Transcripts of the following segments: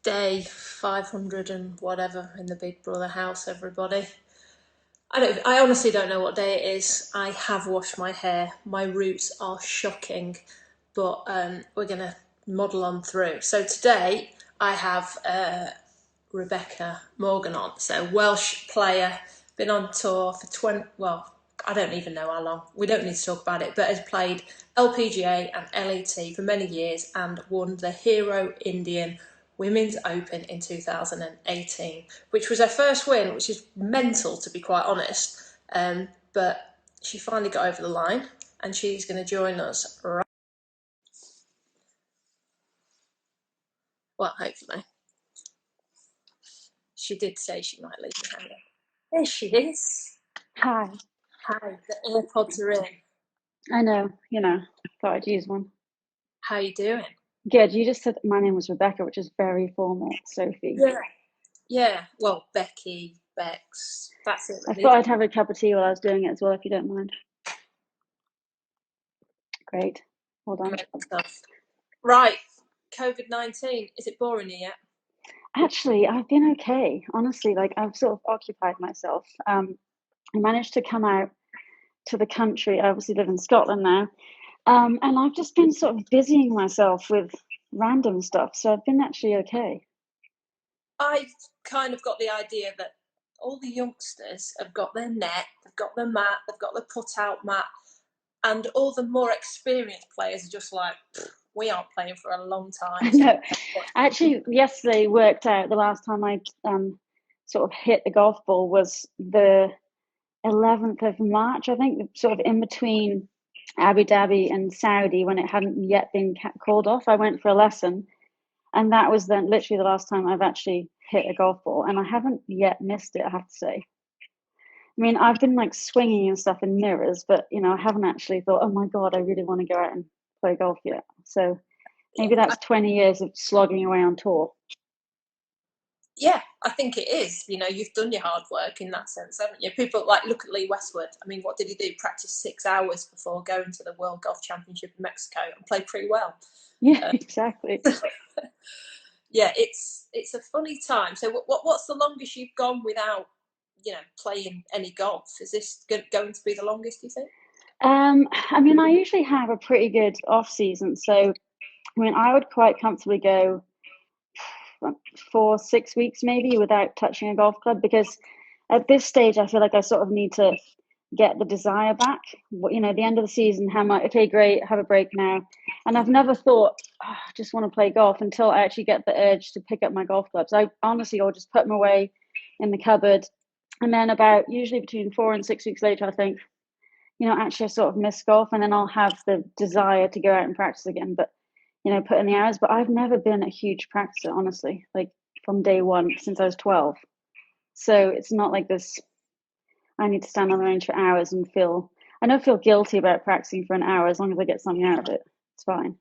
Day 500 and whatever in the Big Brother house, everybody. I honestly don't know what day it is. I have washed my hair. My roots are shocking, but we're going to model on through. So today I have Rebecca Morgan on. So Welsh player, been on tour for 20, well, I don't even know how long. We don't need to talk about it, but has played LPGA and LET for many years and won the Hero Indian Women's Open in 2018, which was her first win, which is mental to be quite honest. But she finally got over the line and she's going to join us right. Well, hopefully. She did say she might leave me hanging. There she is. Hi. Hi, the AirPods are in. I know, thought I'd use one. How you doing? Good. You just said my name was Rebecca, which is very formal, Sophie. Yeah. Yeah. Well, Becky, Bex. That's it, I really. thought I'd have a cup of tea while I was doing it as well, if you don't mind. Great. Hold on. Great stuff. Right. COVID-19. Is it boring you yet? Actually, I've been okay. Honestly, like I've sort of occupied myself. I managed to come out to the country. I obviously live in Scotland now. And I've just been sort of busying myself with random stuff. So I've been actually okay. I've kind of got the idea that all the youngsters have got their net, they've got their mat, they've got their put-out mat, and all the more experienced players are just like, we aren't playing for a long time. So No, actually, yesterday worked out the last time I sort of hit the golf ball was the 11th of March, I think, sort of in between Abu Dhabi and Saudi when it hadn't yet been called off. I went for a lesson, and that was then literally the last time I've actually hit a golf ball, and I haven't yet missed it, I have to say. I mean, I've been like swinging and stuff in mirrors, but I haven't actually thought, oh my God, I really want to go out and play golf yet. So maybe that's 20 years of slogging away on tour. yeah, I think it is. You've done your hard work in that sense, haven't you? People like look at Lee Westwood. I mean, what did he do? Practice 6 hours before going to the World Golf Championship in Mexico and played pretty well. Yeah, exactly. Yeah, it's a funny time. So, what's the longest you've gone without playing any golf? Is this going to be the longest? Do you think? I mean, I usually have a pretty good off season, so I mean, I would quite comfortably go 4, 6 weeks maybe without touching a golf club because at this stage, I feel like I sort of need to get the desire back. The end of the season, how much? Okay, great, have a break now. And I've never thought, oh, I just want to play golf until I actually get the urge to pick up my golf clubs. I honestly, will just put them away in the cupboard, and then about usually between 4 and 6 weeks later, I think, actually I sort of miss golf, and then I'll have the desire to go out and practice again. But put in the hours. But I've never been a huge practicer, honestly, like from day one since I was 12. So it's not like this. I need to stand on the range for hours and I don't feel guilty about practicing for an hour as long as I get something out of it. It's fine.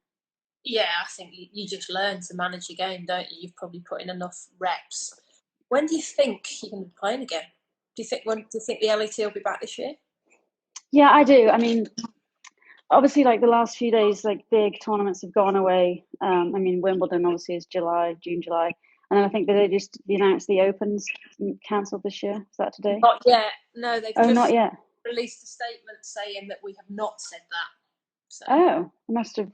Yeah, I think you just learn to manage your game, don't you? You've probably put in enough reps. When do you think you're going to be playing again? Do you think the LET will be back this year? Yeah, I do. I mean, obviously, like the last few days, like big tournaments have gone away. I mean, Wimbledon obviously is June, July. And then I think that they just announced the Opens cancelled this year. Is that today? Not yet. No, they've Oh, not just yet. released a statement saying that we have not said that. So Oh, I must have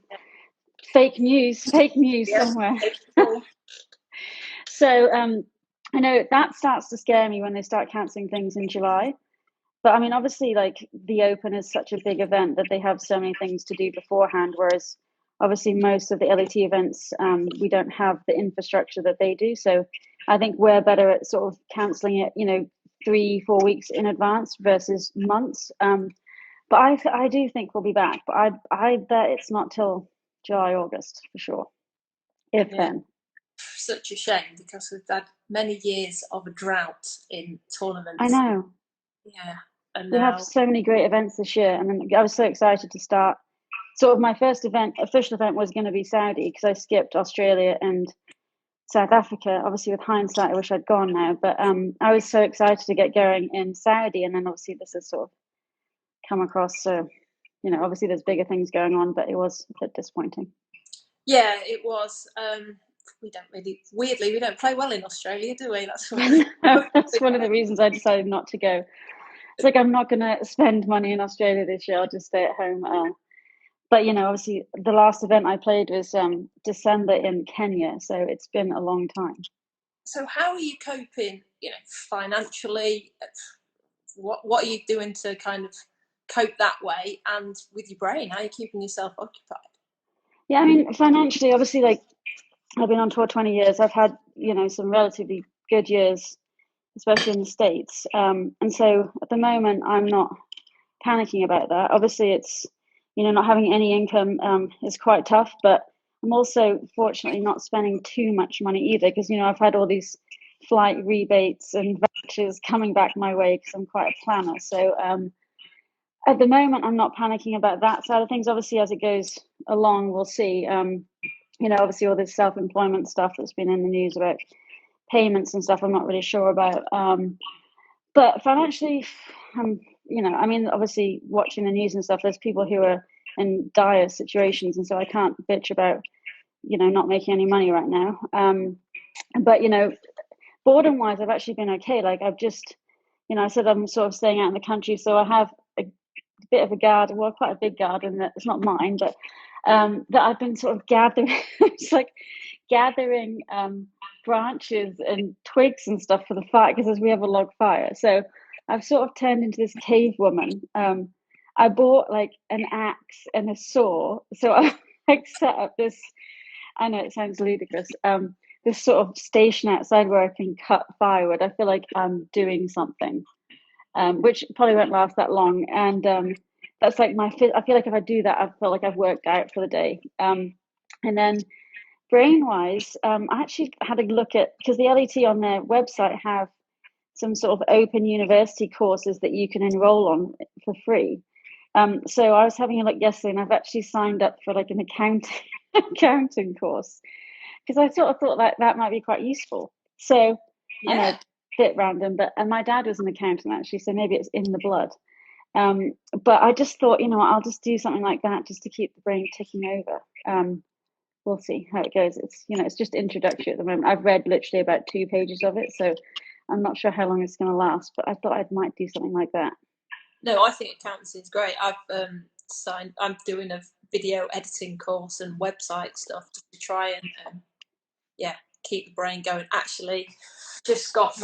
fake news yeah. somewhere. So I know that starts to scare me when they start cancelling things in July. But I mean, obviously, like the Open is such a big event that they have so many things to do beforehand. Whereas, obviously, most of the LET events, we don't have the infrastructure that they do. So I think we're better at sort of cancelling it, 3, 4 weeks in advance versus months. But I do think we'll be back. But I bet it's not till July, August for sure, if Yeah, then. such a shame because we've had many years of a drought in I tournaments. know. Yeah, and We have now so many great events this year, and then I was so excited to start. Sort of my first official event, was going to be Saudi because I skipped Australia and South Africa. Obviously, with hindsight, I wish I'd gone now, but I was so excited to get going in Saudi, and then obviously this has sort of come across. So, obviously there's bigger things going on, but it was a bit disappointing. yeah, it was. we don't really, weirdly, we don't play well in Australia, do we? That's That's one of the reasons I decided not to go. It's like I'm not going to spend money in Australia this year. I'll just stay at home. But obviously, the last event I played was December in Kenya, so it's been a long time. So how are you coping? Financially, what are you doing to kind of cope that way, and with your brain? How are you keeping yourself occupied? Yeah, I mean, financially, obviously, like I've been on tour 20 years. I've had some relatively good years, especially in the States. And so at the moment, I'm not panicking about that. Obviously, it's not having any income is quite tough, but I'm also fortunately not spending too much money either, because I've had all these flight rebates and vouchers coming back my way because I'm quite a planner. So at the moment, I'm not panicking about that side of things. Obviously, as it goes along, we'll see. Obviously all this self-employment stuff that's been in the news about payments and stuff, I'm not really sure about. But financially, obviously watching the news and stuff, there's people who are in dire situations, and so I can't bitch about, not making any money right now. But boredom wise, I've actually been okay. Like I've just, I said I'm sort of staying out in the country, so I have a bit of a garden, well, quite a big garden that it's not mine, but that I've been sort of gathering. It's like gathering branches and twigs and stuff for the fire, because we have a log fire. So I've sort of turned into this cave woman. I bought like an axe and a saw, so I like set up this. I know it sounds ludicrous. This sort of station outside where I can cut firewood. I feel like I'm doing something, which probably won't last that long. And that's like I feel like if I do that, I feel like I've worked out for the day. And then brain wise, I actually had a look at, because the LET on their website have some sort of open university courses that you can enroll on for free. So I was having a look yesterday, and I've actually signed up for like an accounting course, because I sort of thought that might be quite useful. So I know, a bit random, but my dad was an accountant actually, so maybe it's in the blood. But I just thought, I'll just do something like that just to keep the brain ticking over. We'll see how it goes. It's just introductory at the moment. I've read literally about 2 pages of it, so I'm not sure how long it's going to last, but I thought I might do something like that. No, I think accountancy is great. I'm doing a video editing course and website stuff just to try and keep the brain going. Actually, just got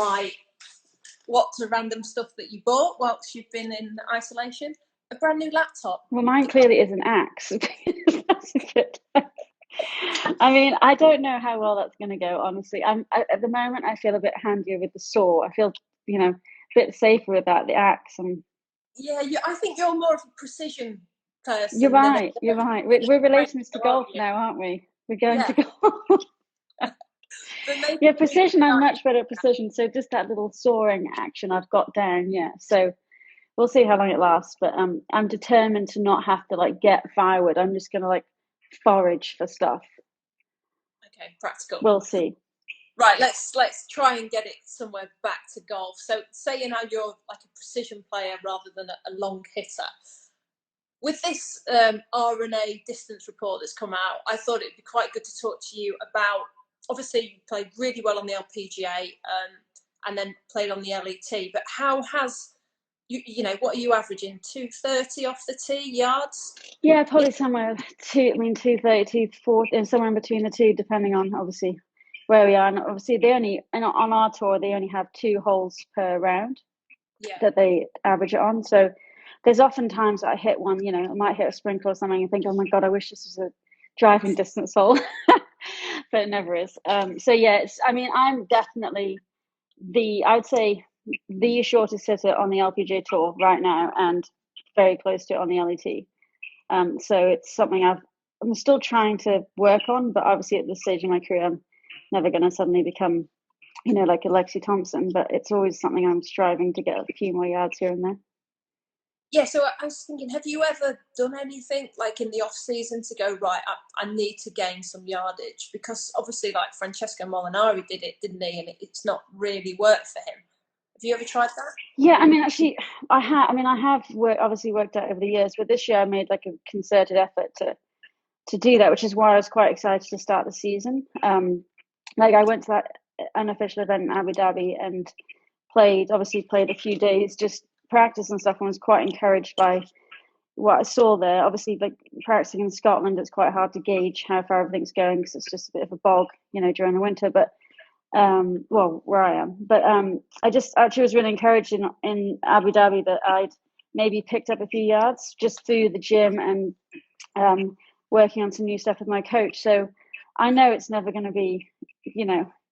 what's the random stuff that you bought whilst you've been in isolation? A brand new laptop. Well, mine clearly is an axe. That's good. I mean, I don't know how well that's going to go, honestly. At the moment, I feel a bit handier with the saw. I feel, a bit safer with the axe. And I think you're more of a precision person. You're right. You're right. We're relations to golf now, aren't we? We're going to golf. Yeah, precision. I'm much better at precision. So just that little sawing action I've got down. Yeah. So we'll see how long it lasts. But I'm determined to not have to like get firewood. I'm just gonna like forage for stuff. Okay, practical. We'll see. Right, let's try and get it somewhere back to golf. So say now you're like a precision player rather than a long hitter. With this R&A distance report that's come out, I thought it'd be quite good to talk to you about, obviously you played really well on the LPGA and then played on the LET, but how has, what are you averaging, 230 off the tee yards? Yeah, probably somewhere 230, 240, and somewhere in between the two, depending on obviously where we are. And obviously on our tour, they only have 2 holes per round that they average it on. So there's often times that I hit one, I might hit a sprinkle or something and think, oh my God, I wish this was a driving distance hole, but it never is. So yeah, I'm definitely I'd say the shortest hitter on the LPGA tour right now, and very close to it on the LET. So it's something I'm still trying to work on, but obviously at this stage in my career, I'm never going to suddenly become, like a Lexi Thompson, but it's always something I'm striving to get a few more yards here and there. Yeah, so I was thinking, have you ever done anything like in the off season to go, right, I need to gain some yardage? Because obviously like Francesco Molinari did it, didn't he? And it's not really worked for him. Have you ever tried that? Yeah, I mean, actually, I have obviously worked out over the years, but this year I made like a concerted effort to do that, which is why I was quite excited to start the season. like I went to that unofficial event in Abu Dhabi and played a few days, just practice and stuff, and was quite encouraged by what I saw there. Obviously, like practicing in Scotland, it's quite hard to gauge how far everything's going because it's just a bit of a bog, during the winter. But well, where I am, but I just actually was really encouraged in Abu Dhabi that I'd maybe picked up a few yards just through the gym and working on some new stuff with my coach. So I know it's never going to be,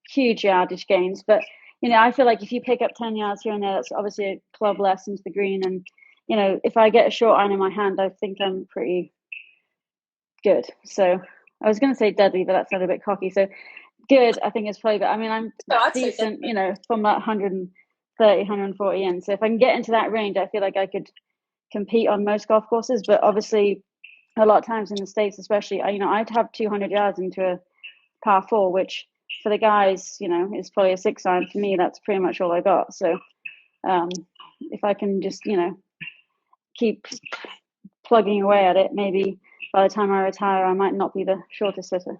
huge yardage gains, but I feel like if you pick up 10 yards here and there, that's obviously a club less into the green. And if I get a short iron in my hand, I think I'm pretty good. So I was going to say deadly, but that sounded a bit cocky. So good, I think it's probably, but I mean, I'm No, I'd say decent, definitely. from that 130, 140 in. So if I can get into that range, I feel like I could compete on most golf courses. But obviously, a lot of times in the States, especially, I'd have 200 yards into a par four, which for the guys, is probably a 6 iron. For me, that's pretty much all I got. So if I can just, keep plugging away at it, maybe by the time I retire, I might not be the shortest hitter.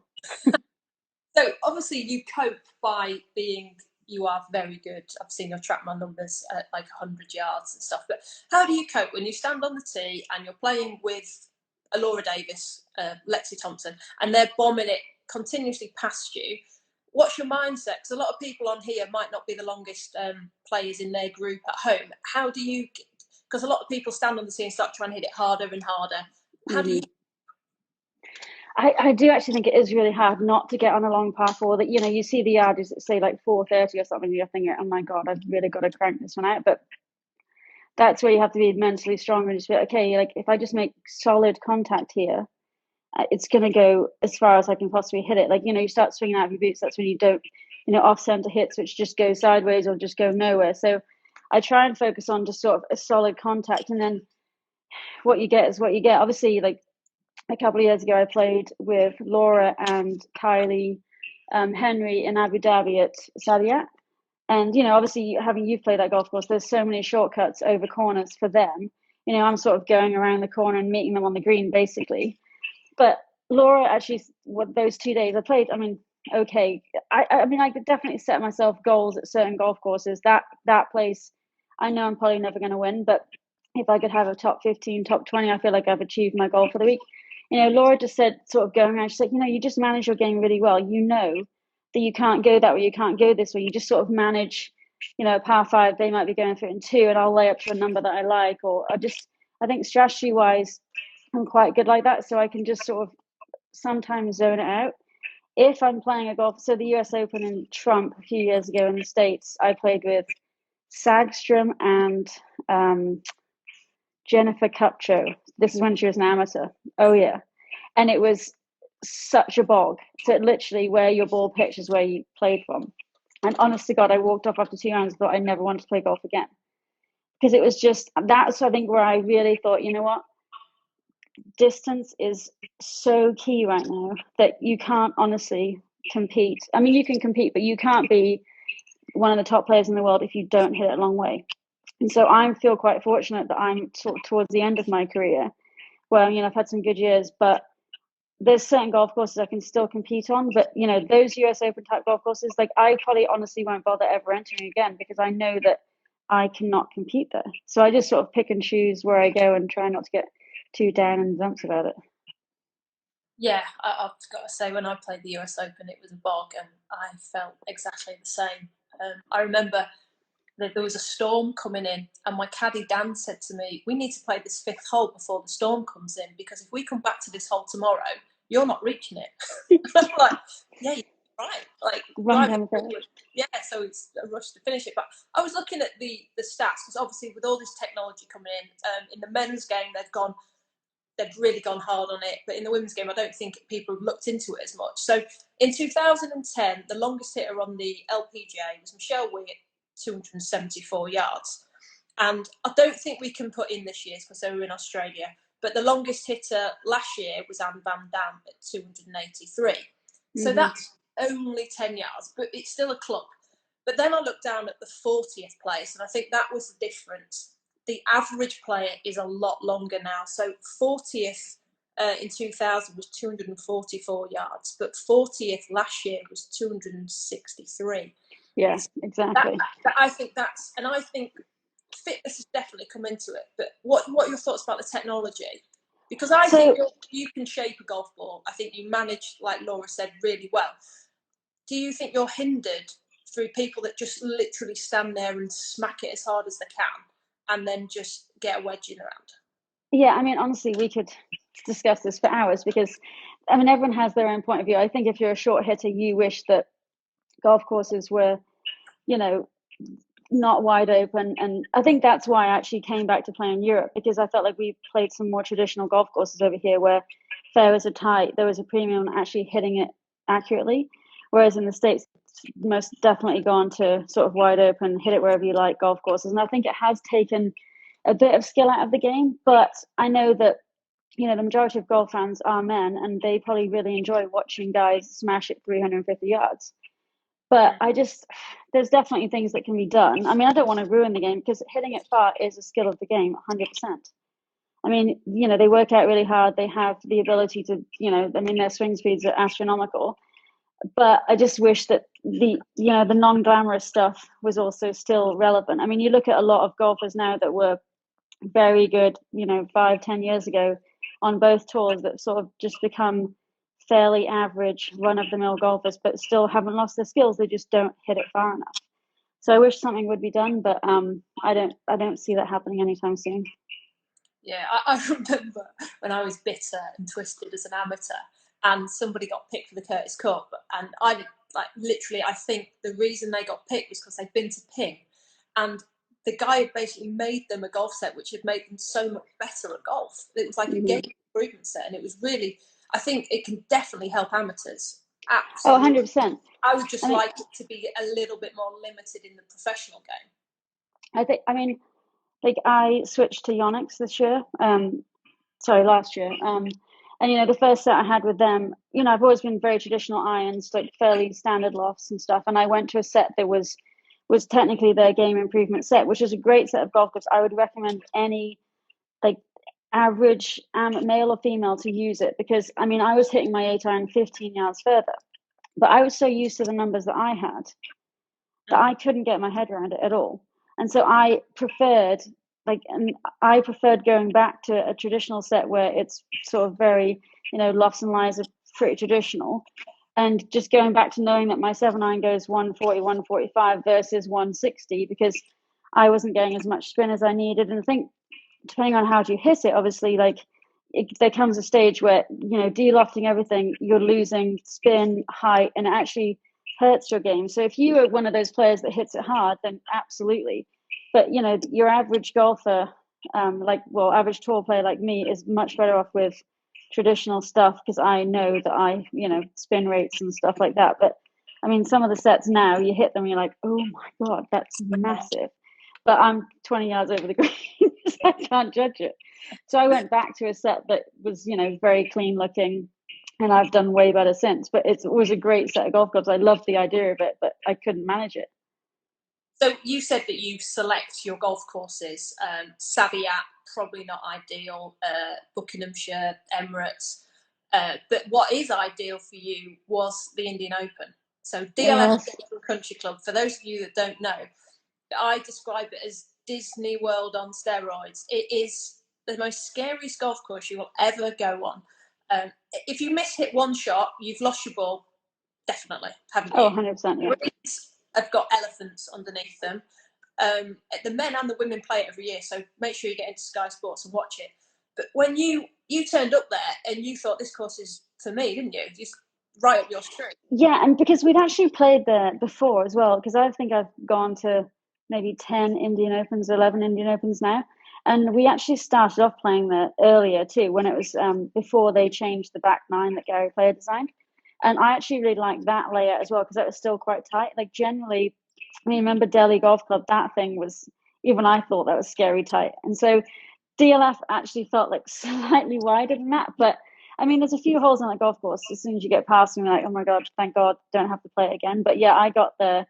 So obviously you cope by being, you are very good. I've seen your TrackMan numbers at like 100 yards and stuff. But how do you cope when you stand on the tee and you're playing with a Laura Davis, Lexi Thompson, and they're bombing it continuously past you? What's your mindset? Because a lot of people on here might not be the longest players in their group at home. How do you? Because a lot of people stand on the tee and start trying to hit it harder and harder. How do you? Mm-hmm. I do actually think it is really hard not to get on a long par four that, you see the yardages that say like 430 or something, you're thinking, oh my God, I've really got to crank this one out. But that's where you have to be mentally strong and just be like, okay, like if I just make solid contact here, it's going to go as far as I can possibly hit it. Like, you start swinging out of your boots, that's when you don't, off center hits, which just go sideways or just go nowhere. So I try and focus on just sort of a solid contact. And then what you get is what you get. Obviously, like a couple of years ago, I played with Laura and Kylie Henry in Abu Dhabi at Sadia. And, obviously, having you played that golf course, there's so many shortcuts over corners for them. I'm sort of going around the corner and meeting them on the green, basically. But Laura actually, what those 2 days I played, I mean, okay. I mean, I could definitely set myself goals at certain golf courses. That place, I know I'm probably never going to win, but if I could have a top 15, top 20, I feel like I've achieved my goal for the week. Laura just said, sort of going around, she's like, you just manage your game really well. You know that you can't go that way, you can't go this way. You just sort of manage, par five, they might be going for it in two, and I'll lay up to a number that I like. Or I think strategy wise, I'm quite good like that. So I can just sort of sometimes zone it out. If I'm playing a golf, so the US Open in Trump a few years ago in the States, I played with Sagstrom and Jennifer Cupcho. This is when she was an amateur. Oh yeah. And it was such a bog. So it literally where your ball pitch is where you played from. And honest to God, I walked off after 2 rounds and thought I never wanted to play golf again. Because it was just, that's I think where I really thought, you know what? Distance is so key right now that you can't honestly compete. I mean, you can compete, but you can't be one of the top players in the world if you don't hit it a long way. And so I feel quite fortunate that I'm sort of towards the end of my career where, I've had some good years, but there's certain golf courses I can still compete on. But, those US Open type golf courses, like I probably honestly won't bother ever entering again because I know that I cannot compete there. So I just sort of pick and choose where I go and try not to get too down in the dumps about it. Yeah, I've got to say, when I played the US Open, it was a bog, and I felt exactly the same. I remember that there was a storm coming in, and my caddy Dan said to me, "We need to play this fifth hole before the storm comes in, because if we come back to this hole tomorrow, you're not reaching it." I'm like, "Yeah, you're right. Like, Wrong drive it time of day. forward." Yeah, so it's a rush to finish it. But I was looking at the stats because obviously with all this technology coming in the men's game, they've really gone hard on it. But in the women's game, I don't think people have looked into it as much. So in 2010, the longest hitter on the LPGA was Michelle Wing at 274 yards. And I don't think we can put in this year's because they were in Australia. But the longest hitter last year was Anne Van Dam at 283. So that's only 10 yards, but it's still a club. But then I looked down at the 40th place, and I think that was the difference. The average player is a lot longer now. So 40th in 2000 was 244 yards, but 40th last year was 263. Yeah, So exactly. I think that's, and I think fitness has definitely come into it. But what are your thoughts about the technology? Because I think you can shape a golf ball. I think you manage, like Laura said, really well. Do you think you're hindered through people that just literally stand there and smack it as hard as they can and then just get a wedge in around? Yeah, I mean, honestly, we could discuss this for hours because, I mean, everyone has their own point of view. I think if you're a short hitter, you wish that golf courses were, you know, not wide open. And I think that's why I actually came back to play in Europe, because I felt like we played some more traditional golf courses over here where fairways are tight, there was a premium on actually hitting it accurately. Whereas in the States, most definitely gone to sort of wide open, hit it wherever you like golf courses. And I think it has taken a bit of skill out of the game, but I know that the majority of golf fans are men, and they probably really enjoy watching guys smash it 350 yards. But there's definitely things that can be done. I mean, I don't want to ruin the game because hitting it far is a skill of the game, 100%. I mean, they work out really hard. They have the ability to, I mean, their swing speeds are astronomical. But I just wish that the non-glamorous stuff was also still relevant. I mean, you look at a lot of golfers now that were very good, 5-10 years ago on both tours that sort of just become fairly average run-of-the-mill golfers, but still haven't lost their skills. They just don't hit it far enough. So I wish something would be done, but I don't see that happening anytime soon. Yeah, I remember when I was bitter and twisted as an amateur, and somebody got picked for the Curtis Cup, and I literally, I think the reason they got picked was because they'd been to Ping, and the guy had basically made them a golf set which had made them so much better at golf. It was like a game improvement set, and it was really, I think it can definitely help amateurs. Oh, Absolutely. 100%. I would just like it to be a little bit more limited in the professional game. I mean, like I switched to Yonex this year. Last year. And the first set I had with them, I've always been very traditional irons, like fairly standard lofts and stuff. And I went to a set that was technically their game improvement set, which is a great set of golf clubs. I would recommend any like average male or female to use it, because I mean I was hitting my 8-iron 15 yards further, but I was so used to the numbers that I had that I couldn't get my head around it at all. And so I preferred going back to a traditional set where it's sort of very, lofts and lies are pretty traditional, and just going back to knowing that my 7-iron goes 140, 145 versus 160, because I wasn't getting as much spin as I needed. And I think depending on how you hit it, obviously, there comes a stage where, de-lofting everything, you're losing spin, height, and it actually hurts your game. So if you are one of those players that hits it hard, then absolutely. But, your average golfer, average tour player like me is much better off with traditional stuff, because I know that spin rates and stuff like that. But I mean, some of the sets now, you hit them, you're like, oh my God, that's massive. But I'm 20 yards over the green, so I can't judge it. So I went back to a set that was, very clean looking, and I've done way better since. But it was a great set of golf clubs. I loved the idea of it, but I couldn't manage it. So you said that you select your golf courses. Savvy app, probably not ideal. Buckinghamshire, Emirates. But what is ideal for you was the Indian Open. So DLF Country Club, for those of you that don't know, I describe it as Disney World on steroids. It is the most scariest golf course you will ever go on. If you miss hit one shot, you've lost your ball, definitely, haven't you? 100%, yeah. Greens have got elephants underneath them. The men and the women play it every year, so make sure you get into Sky Sports and watch it. But when you turned up there and you thought this course is for me, didn't you? Just right up your street. Yeah, and because we'd actually played there before as well, because I think I've gone to maybe 10 Indian Opens, 11 Indian Opens now. And we actually started off playing there earlier too, when it was before they changed the back nine that Gary Player designed. And I actually really liked that layout as well, because that was still quite tight. Like generally, I mean, remember Delhi Golf Club, that thing was, even I thought that was scary tight. And so DLF actually felt like slightly wider than that. But I mean, there's a few holes on the golf course. As soon as you get past them, you're like, oh my God, thank God, don't have to play it again. But yeah, I got there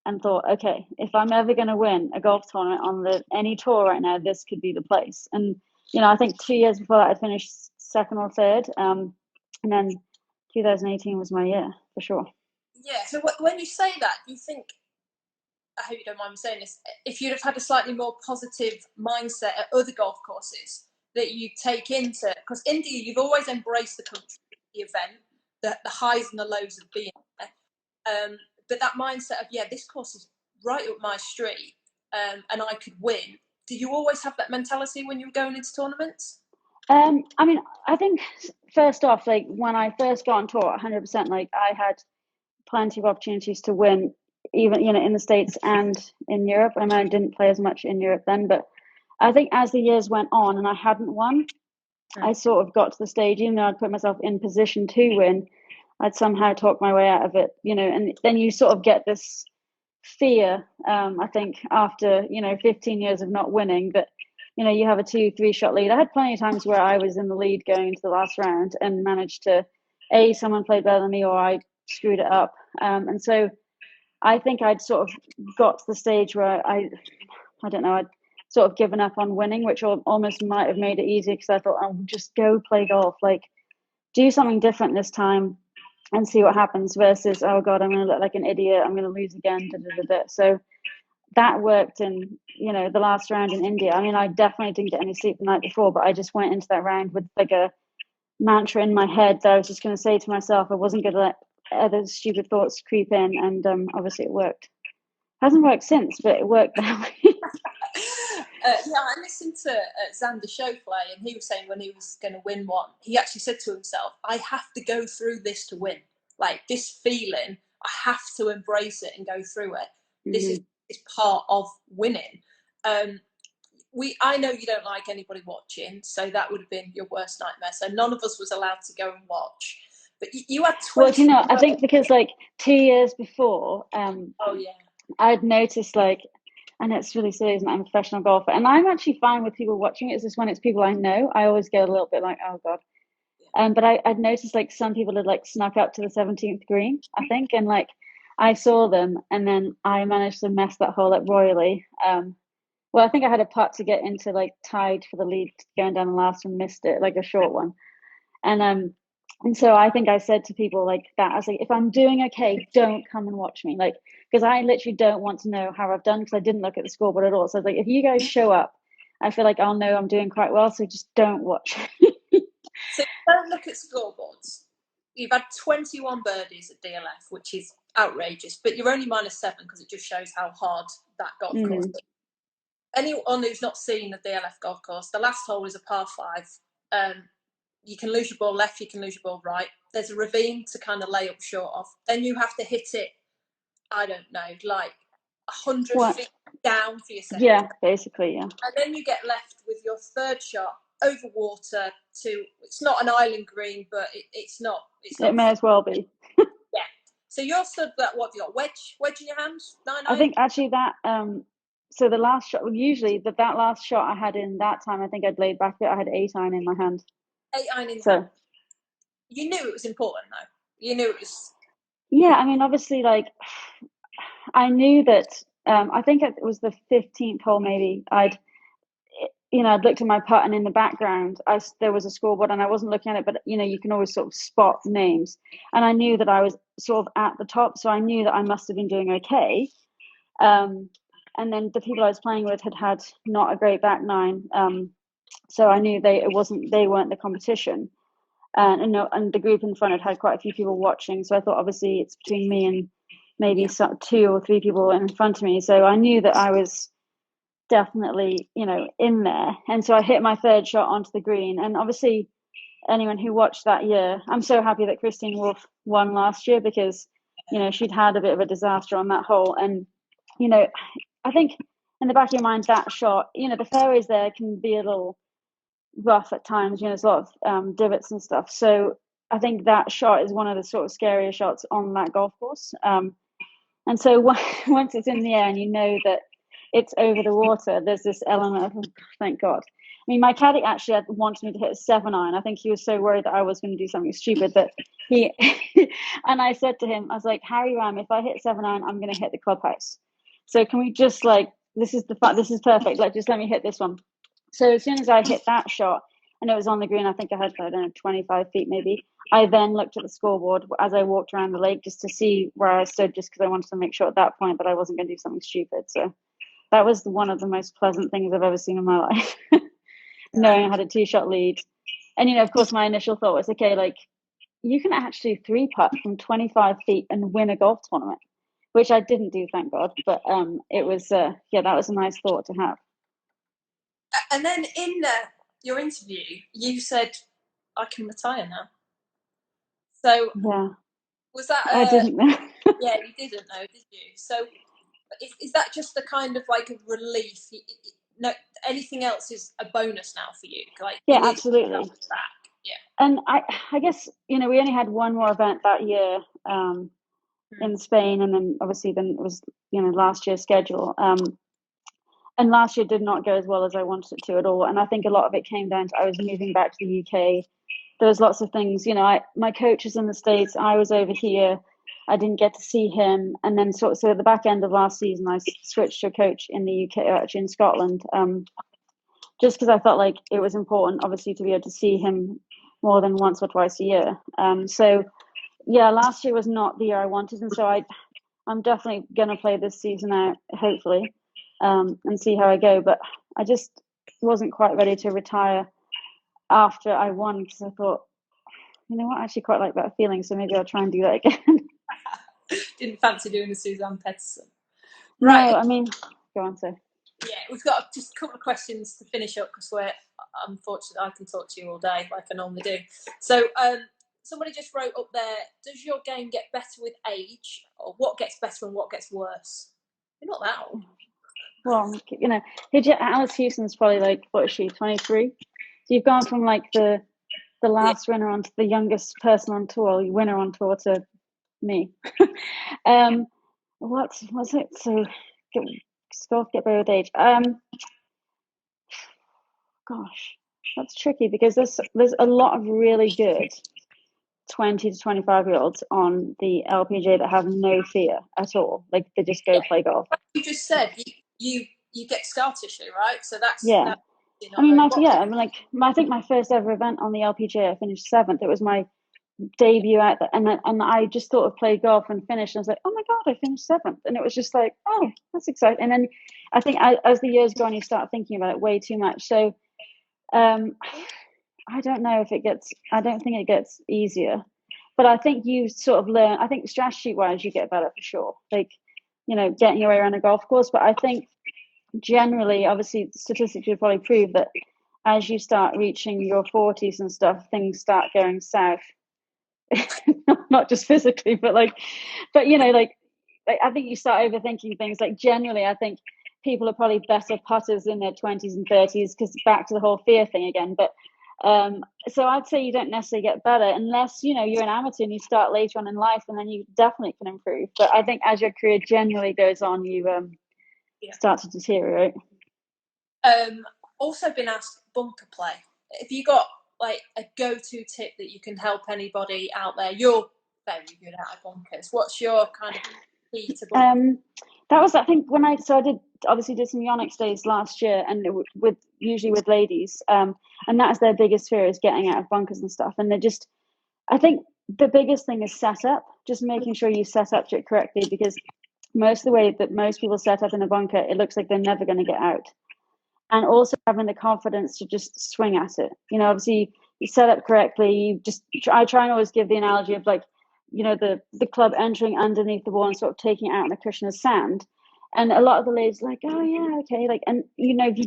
and thought, okay, if I'm ever going to win a golf tournament on any tour right now, this could be the place. And, I think 2 years before that, I finished second or third. And then 2018 was my year for sure. Yeah. So when you say that, do you think, I hope you don't mind me saying this, if you'd have had a slightly more positive mindset at other golf courses that you take into, because India, you've always embraced the country, the event, the highs and the lows of being there. But that mindset of, yeah, this course is right up my street, and I could win. Did you always have that mentality when you were going into tournaments? I mean, I think first off, like when I first got on tour, 100%, like I had plenty of opportunities to win, even in the States and in Europe. I mean, I didn't play as much in Europe then, but I think as the years went on and I hadn't won, I sort of got to the stage, even though I'd put myself in position to win, I'd somehow talk my way out of it, and then you sort of get this fear, I think, after 15 years of not winning, that you have a 2-3 shot lead. I had plenty of times where I was in the lead going into the last round and managed to, someone played better than me or I screwed it up, and so I think I'd sort of got to the stage where I don't know, I'd sort of given up on winning, which almost might have made it easier, because I thought, I'll just go play golf, like do something different this time and see what happens, versus, oh God, I'm going to look like an idiot, I'm going to lose again. So that worked in, the last round in India. I mean, I definitely didn't get any sleep the night before, but I just went into that round with like a mantra in my head that I was just going to say to myself, I wasn't going to let other stupid thoughts creep in, and obviously it worked. Hasn't worked since, but it worked that way. Yeah, I listened to Xander show play, and he was saying when he was going to win one, he actually said to himself, I have to go through this to win. Like this feeling, I have to embrace it and go through it. This is part of winning. I know you don't like anybody watching, so that would have been your worst nightmare. So none of us was allowed to go and watch. But you had 20. Well, I think because like 2 years before, oh yeah, I'd noticed like, and it's really silly, isn't it? I'm a professional golfer, and I'm actually fine with people watching it. It's just when it's people I know, I always get a little bit like, oh God. But I'd noticed like some people had like snuck up to the 17th green, I think, and like I saw them, and then I managed to mess that hole up royally. Well, I think I had a putt to get into like tied for the lead going down the last and missed it, like a short one. And so I think I said to people like that, I was like, if I'm doing okay, don't come and watch me. Like, because I literally don't want to know how I've done, because I didn't look at the scoreboard at all. So I was like, if you guys show up, I feel like I'll know I'm doing quite well. So just don't watch. So don't look at scoreboards. You've had 21 birdies at DLF, which is outrageous, but you're only -7 because it just shows how hard that golf course is. Anyone who's not seen the DLF golf course, the last hole is a par 5. You can lose your ball left, you can lose your ball right. There's a ravine to kind of lay up short of. Then you have to hit it, I don't know, like 100 feet down for your second. Yeah, basically, yeah. And then you get left with your third shot over water to, it's not an island green, but it's not. It may as well be. Yeah. So you're stood that, what have you got, wedge in your hand? 9 iron? I think actually that, so the last shot, usually that last shot I had in that time, I think I'd laid back a bit, I had 8 iron in my hand. 8 iron in hand. You knew it was important though. You knew it was. Yeah, I mean, obviously, like, I knew that, I think it was the 15th hole maybe, I'd looked at my putt, and in the background, there was a scoreboard, and I wasn't looking at it, but you can always sort of spot names, and I knew that I was sort of at the top, so I knew that I must have been doing okay. And then the people I was playing with had not a great back nine, so I knew they weren't the competition, and the group in front had quite a few people watching, so I thought obviously it's between me and maybe 2 or 3 people in front of me, so I knew that I was definitely in there. And so I hit my third shot onto the green, and obviously anyone who watched that year, I'm so happy that Christine Wolf won last year, because she'd had a bit of a disaster on that hole, and I think in the back of your mind, that shot, the fairways there can be a little rough at times, there's a lot of divots and stuff, so I think that shot is one of the sort of scarier shots on that golf course, and so once it's in the air and you know that it's over the water, there's this element of, oh, thank God. I mean, my caddy actually wanted me to hit a 7 iron. I think he was so worried that I was going to do something stupid that he, and I said to him, I was like, Harry Ram, if I hit 7 iron, I'm going to hit the clubhouse. So can we just this is perfect. Like, just let me hit this one. So as soon as I hit that shot, and it was on the green. I think I had, I don't know, 25 feet maybe. I then looked at the scoreboard as I walked around the lake just to see where I stood, just because I wanted to make sure at that point that I wasn't going to do something stupid. So that was one of the most pleasant things I've ever seen in my life, knowing I had a 2-shot lead. And, of course, my initial thought was, okay, like, you can actually 3-putt from 25 feet and win a golf tournament, which I didn't do, thank God. But it was, yeah, that was a nice thought to have. And then in your interview, you said, "I can retire now." So Yeah, was that I didn't know. yeah, you didn't know, did you? So is that just a kind of like a relief? No, anything else is a bonus now for you. Like Yeah, you need absolutely. back. Yeah. And I guess, we only had one more event that year in Spain, and then obviously then it was, last year's schedule. And last year did not go as well as I wanted it to at all. And I think a lot of it came down to I was moving back to the UK. There was lots of things, my coach is in the States. I was over here. I didn't get to see him. And then so at the back end of last season, I switched to a coach in the UK, actually in Scotland, just because I felt like it was important, obviously, to be able to see him more than once or twice a year. So, yeah, last year was not the year I wanted. And so I'm definitely going to play this season out, hopefully, and see how I go. But I just wasn't quite ready to retire after I won, because I thought, you know what, I actually quite like that feeling. So maybe I'll try and do that again. Didn't fancy doing the Suzanne Pedersen. Right. No, I mean, go on, so. Yeah, we've got just a couple of questions to finish up because we're unfortunately I can talk to you all day like I normally do. So somebody just wrote up there: does your game get better with age, or what gets better and what gets worse? You're not that old. Well, Alice Houston's probably like, what is she, 23? So you've gone from like the last winner on to the youngest person on tour, winner on tour, to me. What was it? So get better with age. Gosh, that's tricky, because there's a lot of really good 20 to 25-year-olds on the LPGA that have no fear at all. Like, they just go play golf. You just said you get scar tissue, right? So that's Yeah. not I mean, very I think my first ever event on the LPGA, I finished 7th. It was my debut out there, and I just thought of play golf and finish, and I was like, oh my god, I finished 7th. And it was just like, oh, that's exciting. And then I think as the years go on, you start thinking about it way too much. So I don't know if I don't think it gets easier, but I think you sort of learn. I think strategy wise, you get better for sure, like, getting your way around a golf course. But I think generally, obviously, statistics would probably prove that as you start reaching your 40s and stuff, things start going south. Not just physically, but like I think you start overthinking things. Like, generally, I think people are probably better putters in their 20s and 30s, because back to the whole fear thing again. But so I'd say you don't necessarily get better unless you're an amateur and you start later on in life, and then you definitely can improve. But I think as your career generally goes on, you start to deteriorate. Also been asked bunker play. Have you got like a go-to tip that you can help anybody out there? You're very good at bunkers. What's your kind of key to bunker? That was, I think, when I did some Yonex days last year, and usually with ladies, and that's their biggest fear, is getting out of bunkers and stuff. And I think the biggest thing is setup, just making sure you set up to it correctly, because most of the way that most people set up in a bunker, it looks like they're never going to get out. And also having the confidence to just swing at it. Obviously, you set up correctly. I try and always give the analogy of, like, the club entering underneath the ball and sort of taking it out on a cushion of sand. And a lot of the ladies are like, oh yeah, okay, like, and if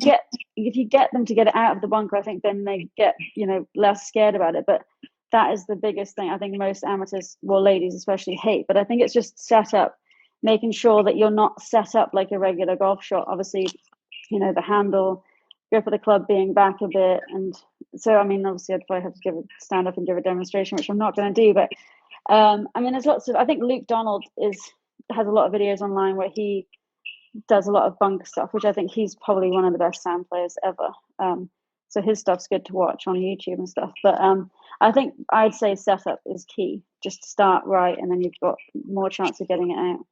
you get them to get it out of the bunker, I think then they get less scared about it. But that is the biggest thing I think most amateurs, well, ladies especially, hate. But I think it's just set up, making sure that you're not set up like a regular golf shot. Obviously, the handle, grip of the club being back a bit. And so, I mean, obviously I'd probably have to stand up and give a demonstration, which I'm not going to do. But I mean, there's lots of, I think Luke Donald has a lot of videos online where he does a lot of bunker stuff, which I think he's probably one of the best sand players ever. So his stuff's good to watch on YouTube and stuff. But I think I'd say setup is key. Just start right, and then you've got more chance of getting it out.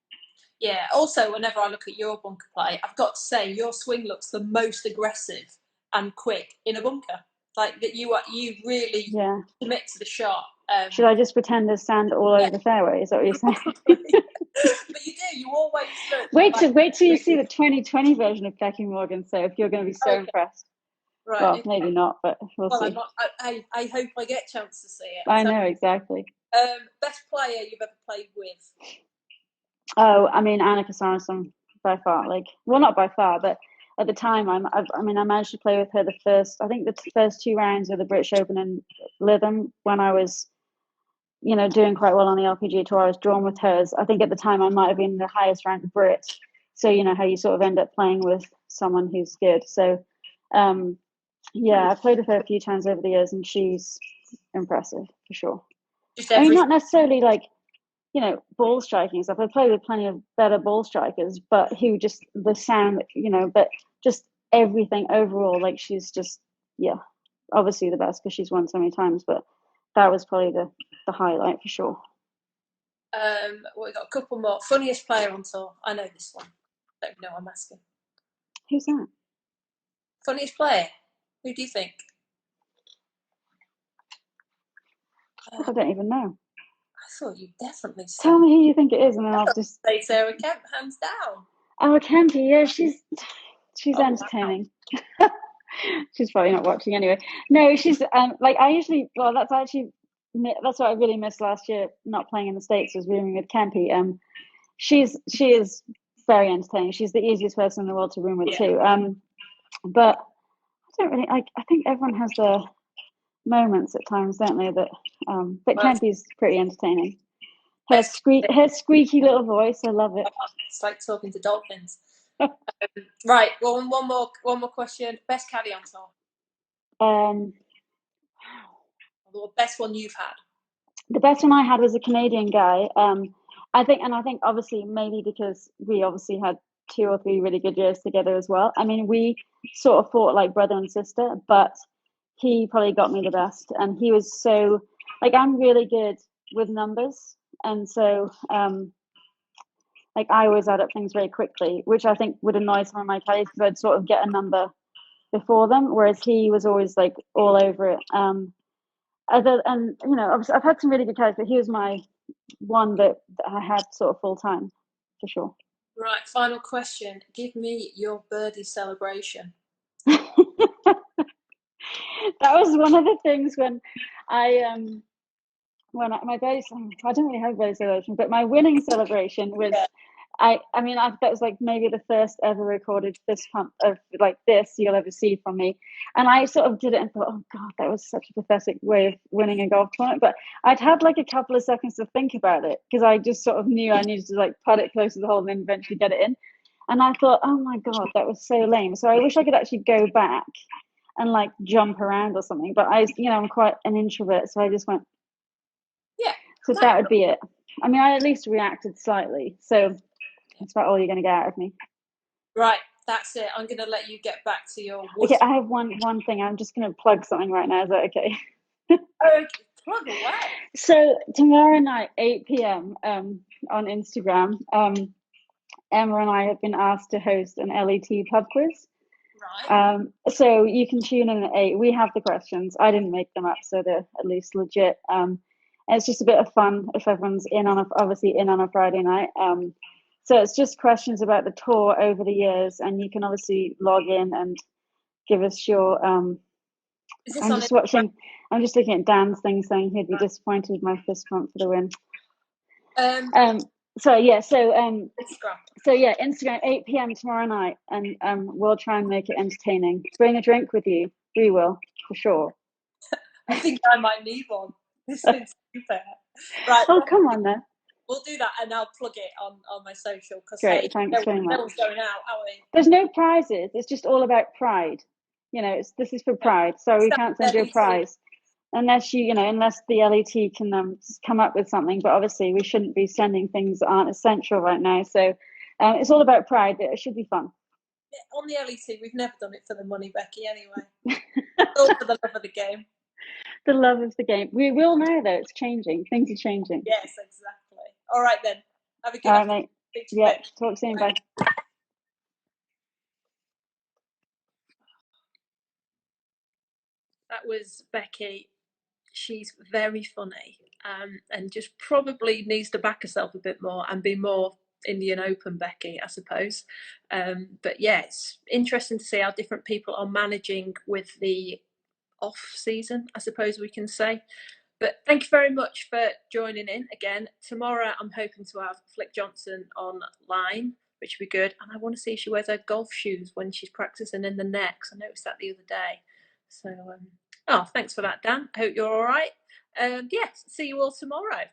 Yeah. Also, whenever I look at your bunker play, I've got to say your swing looks the most aggressive and quick in a bunker. like that you really commit to the shot. Should I just pretend there's sand all over the fairway? Is that what you're saying? But you do. You always look. Wait till you see the 2020 version of Becky Morgan. So if you're going to be so impressed. Right. Well, maybe not, but we'll see. I hope I get a chance to see it. I know, exactly. Best player you've ever played with? Oh, I mean, Annika Sorensson, by far. Like, well, not by far, but at the time, I managed to play with her the first 2 rounds of the British Open in Lytham when I was, doing quite well on the LPGA tour. I was drawn with hers. I think at the time I might have been the highest ranked Brit. So, how you sort of end up playing with someone who's good. So, I played with her a few times over the years, and she's impressive for sure. Not necessarily like, ball striking stuff. I played with plenty of better ball strikers, but who just the sound, but just everything overall. Like she's just, obviously the best because she's won so many times. But that was probably the highlight for sure. We got a couple more. Funniest player on tour. I know this one. Don't know. I'm asking. Who's that? Funniest player. Who do you think? I don't even know. I thought you definitely said. Tell me who you think it is, and then I'll just say Sarah Kemp, hands down. Oh, Kempy, yeah, she's entertaining. Wow. She's probably not watching anyway. No, she's like I usually. Well, that's what I really missed last year. Not playing in the States was rooming with Kempy. She is very entertaining. She's the easiest person in the world to room with too. But I don't really. I think everyone has their moments at times, don't they? But Kempy's pretty entertaining. Her squeaky little voice, I love it. It's like talking to dolphins. Right. Well, one more question. Best caddy on tour. The best one you've had. The best one I had was a Canadian guy. I think obviously maybe because we obviously had 2 or 3 really good years together as well. I mean, we sort of fought like brother and sister, but he probably got me the best. And he was so like I'm really good with numbers, and so like I always add up things very quickly, which I think would annoy some of my caddies because I'd sort of get a number before them, whereas he was always like all over it. Obviously I've had some really good caddies, but he was my one that I had sort of full time for sure. Right, final question. Give me your birdie celebration. That was one of the things when my birdie, I don't really have a birdie celebration, but my winning celebration was. That was like maybe the first ever recorded fist pump of like this you'll ever see from me. And I sort of did it and thought, oh God, that was such a pathetic way of winning a golf tournament. But I'd had like a couple of seconds to think about it because I just sort of knew I needed to like putt it close to the hole and then eventually get it in. And I thought, oh my God, that was so lame. So I wish I could actually go back and like jump around or something. But I'm quite an introvert. So I just went, so that would be it. I mean, I at least reacted slightly. So that's about all you're going to get out of me. Right, that's it. I'm going to let you get back to your. Okay, I have one thing. I'm just going to plug something right now. Is that okay? Okay, plug away. So tomorrow night, 8 p.m. On Instagram, Emma and I have been asked to host an LET pub quiz. Right. So you can tune in at 8. We have the questions. I didn't make them up, so they're at least legit. And it's just a bit of fun if everyone's in on a Friday night. So it's just questions about the tour over the years, and you can obviously log in and give us your. I'm just looking at Dan's thing saying he'd be disappointed with my fist pump for the win. Instagram 8 p.m. tomorrow night, and we'll try and make it entertaining. Bring a drink with you. We will for sure. I think I might need one. This is super. Right. Oh, come on then. We'll do that, and I'll plug it on my social. Great, thanks very much. No one's going out, are we? There's no prizes. It's just all about pride. This is for pride. So we can't send you a prize unless the LET can come up with something. But obviously, we shouldn't be sending things that aren't essential right now. So it's all about pride. It should be fun. Yeah, on the LET, we've never done it for the money, Becky. Anyway, it's all for the love of the game. The love of the game. We will now, though. It's changing. Things are changing. Yes, exactly. All right, then. Have a good night, mate. Yeah, talk soon. Bye. That was Becky. She's very funny, and just probably needs to back herself a bit more and be more Indian Open Becky, I suppose. But yeah, it's interesting to see how different people are managing with the off season, I suppose we can say. But thank you very much for joining in again. Tomorrow, I'm hoping to have Flick Johnson online, which would be good. And I want to see if she wears her golf shoes when she's practicing in the net, because I noticed that the other day. So, oh, thanks for that, Dan. I hope you're all right. Yes, see you all tomorrow.